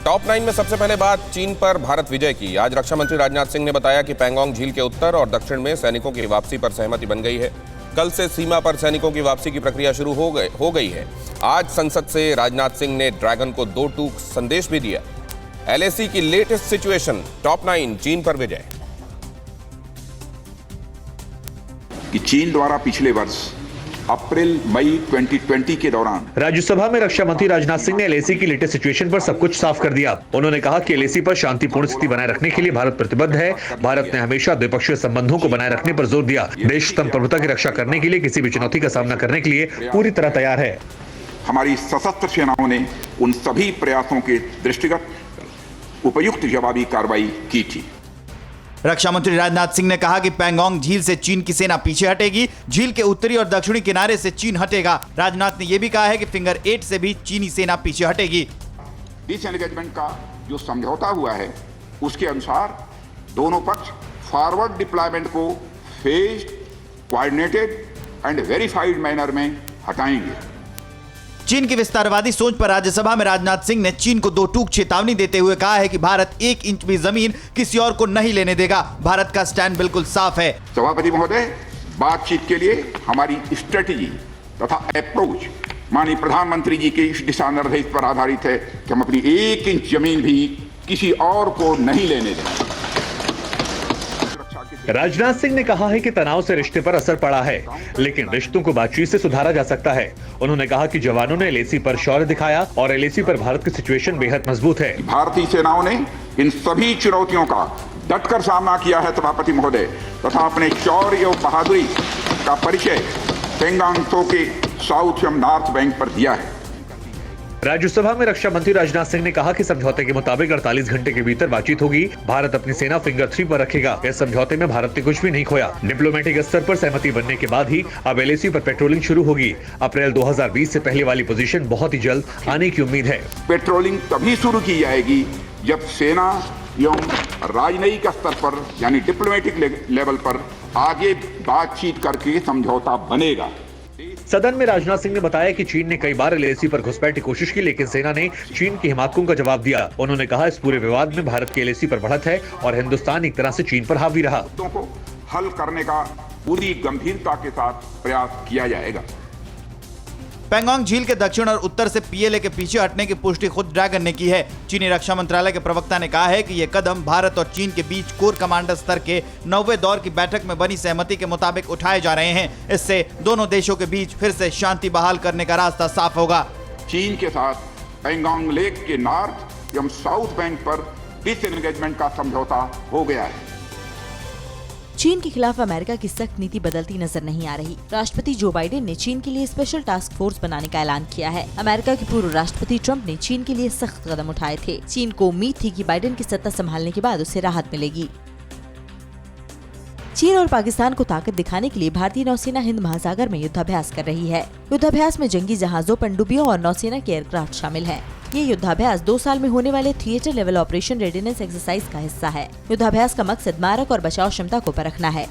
Top 9 में सबसे पहले बात चीन पर भारत विजय की। आज रक्षा मंत्री राजनाथ सिंह ने बताया कि पैंगोंग झील के उत्तर और दक्षिण में सैनिकों की वापसी पर सहमति बन गई है। कल से सीमा पर सैनिकों की वापसी की प्रक्रिया शुरू हो गई है। आज संसद से राजनाथ सिंह ने ड्रैगन को 2 टूक संदेश भी दिया। LAC की लेटेस्ट सिचुएशन, टॉप 9 चीन पर विजय। कि चीन द्वारा पिछले वर्ष अप्रैल मई 2020 के दौरान राज्यसभा में रक्षा मंत्री राजनाथ सिंह ने LAC की लेटेस्ट सिचुएशन पर सब कुछ साफ कर दिया। उन्होंने कहा कि LAC पर शांतिपूर्ण स्थिति बनाए रखने के लिए भारत प्रतिबद्ध है। भारत ने हमेशा द्विपक्षीय संबंधों को बनाए रखने पर जोर दिया। देश संप्रभुता की रक्षा करने के लिए किसी भी चुनौती का सामना करने के लिए पूरी तरह तैयार है। हमारी सशस्त्र सेनाओं ने उन सभी प्रयासों के दृष्टिगत उपयुक्त जवाबी कार्रवाई की थी। रक्षा मंत्री राजनाथ सिंह ने कहा कि पैंगोंग झील से चीन की सेना पीछे हटेगी। झील के उत्तरी और दक्षिणी किनारे से चीन हटेगा। राजनाथ ने यह भी कहा है कि फिंगर 8 से भी चीनी सेना पीछे हटेगी। डिसएंगेजमेंट का जो समझौता हुआ है उसके अनुसार दोनों पक्ष फॉरवर्ड डिप्लॉयमेंट को phased, coordinated and verified manner में हटाएंगे। चीन की विस्तारवादी सोच पर राज्यसभा में राजनाथ सिंह ने चीन को 2 टूक चेतावनी देते हुए कहा है कि भारत 1 इंच भी जमीन किसी और को नहीं लेने देगा। भारत का स्टैंड बिल्कुल साफ है। सभापति महोदय, बातचीत के लिए हमारी स्ट्रेटेजी तथा अप्रोच माननीय प्रधानमंत्री जी के इस दिशा निर्देश पर आधारित है कि हम अपनी 1 इंच जमीन भी किसी और को नहीं लेने देंगे। राजनाथ सिंह ने कहा है कि तनाव से रिश्ते पर असर पड़ा है, लेकिन रिश्तों को बातचीत से सुधारा जा सकता है। उन्होंने कहा कि जवानों ने LAC पर शौर्य दिखाया और LAC पर भारत की सिचुएशन बेहद मजबूत है। भारतीय सेनाओं ने इन सभी चुनौतियों का डटकर सामना किया है सभापति महोदय, तथा अपने शौर्य और बहादुरी का परिचय पैंगोंग त्सो के साउथ एवं नॉर्थ बैंक पर दिया है। राज्यसभा में रक्षा मंत्री राजनाथ सिंह ने कहा कि समझौते के मुताबिक 48 घंटे के भीतर बातचीत होगी। भारत अपनी सेना फिंगर 3 पर रखेगा। इस समझौते में भारत ने कुछ भी नहीं खोया। डिप्लोमेटिक स्तर पर सहमति बनने के बाद ही अब LAC पर पेट्रोलिंग शुरू होगी। अप्रैल 2020 से पहले वाली पोजीशन बहुत ही जल्द आने की उम्मीद है। पेट्रोलिंग तभी शुरू की जाएगी जब सेना एवं राजनयिक स्तर पर यानी डिप्लोमेटिक लेवल पर आगे बातचीत करके समझौता बनेगा। सदन में राजनाथ सिंह ने बताया कि चीन ने कई बार LAC पर घुसपैठ की कोशिश की, लेकिन सेना ने चीन की हिमाकतों का जवाब दिया। उन्होंने कहा इस पूरे विवाद में भारत की LAC पर बढ़त है और हिंदुस्तान एक तरह से चीन पर हावी रहा। मुद्दों को हल करने का पूरी गंभीरता के साथ प्रयास किया जाएगा। पैंगोंग झील के दक्षिण और उत्तर से PLA के पीछे हटने की पुष्टि खुद ड्रैगन ने की है। चीनी रक्षा मंत्रालय के प्रवक्ता ने कहा है कि यह कदम भारत और चीन के बीच कोर कमांडर स्तर के 9वें दौर की बैठक में बनी सहमति के मुताबिक उठाए जा रहे हैं। इससे दोनों देशों के बीच फिर से शांति बहाल करने का रास्ता साफ होगा। चीन के साथ पैंगोंग लेक के नॉर्थ एवं साउथ बैंक पर डिसएंगेजमेंट का समझौता हो गया है। चीन के खिलाफ अमेरिका की सख्त नीति बदलती नजर नहीं आ रही। राष्ट्रपति जो बाइडेन ने चीन के लिए स्पेशल टास्क फोर्स बनाने का ऐलान किया है। अमेरिका के पूर्व राष्ट्रपति ट्रंप ने चीन के लिए सख्त कदम उठाए थे। चीन को उम्मीद थी कि बाइडेन की सत्ता संभालने के बाद उसे राहत मिलेगी। चीन और पाकिस्तान को ताकत दिखाने के लिए भारतीय नौसेना हिंद महासागर में युद्धाभ्यास कर रही है। युद्धाभ्यास में जंगी जहाजों, पनडुब्बियों और नौसेना के एयरक्राफ्ट शामिल हैं। ये युद्धाभ्यास 2 साल में होने वाले theatre level operation readiness exercise का हिस्सा है। युद्धाभ्यास का मकसद मारक और बचाव क्षमता को परखना है।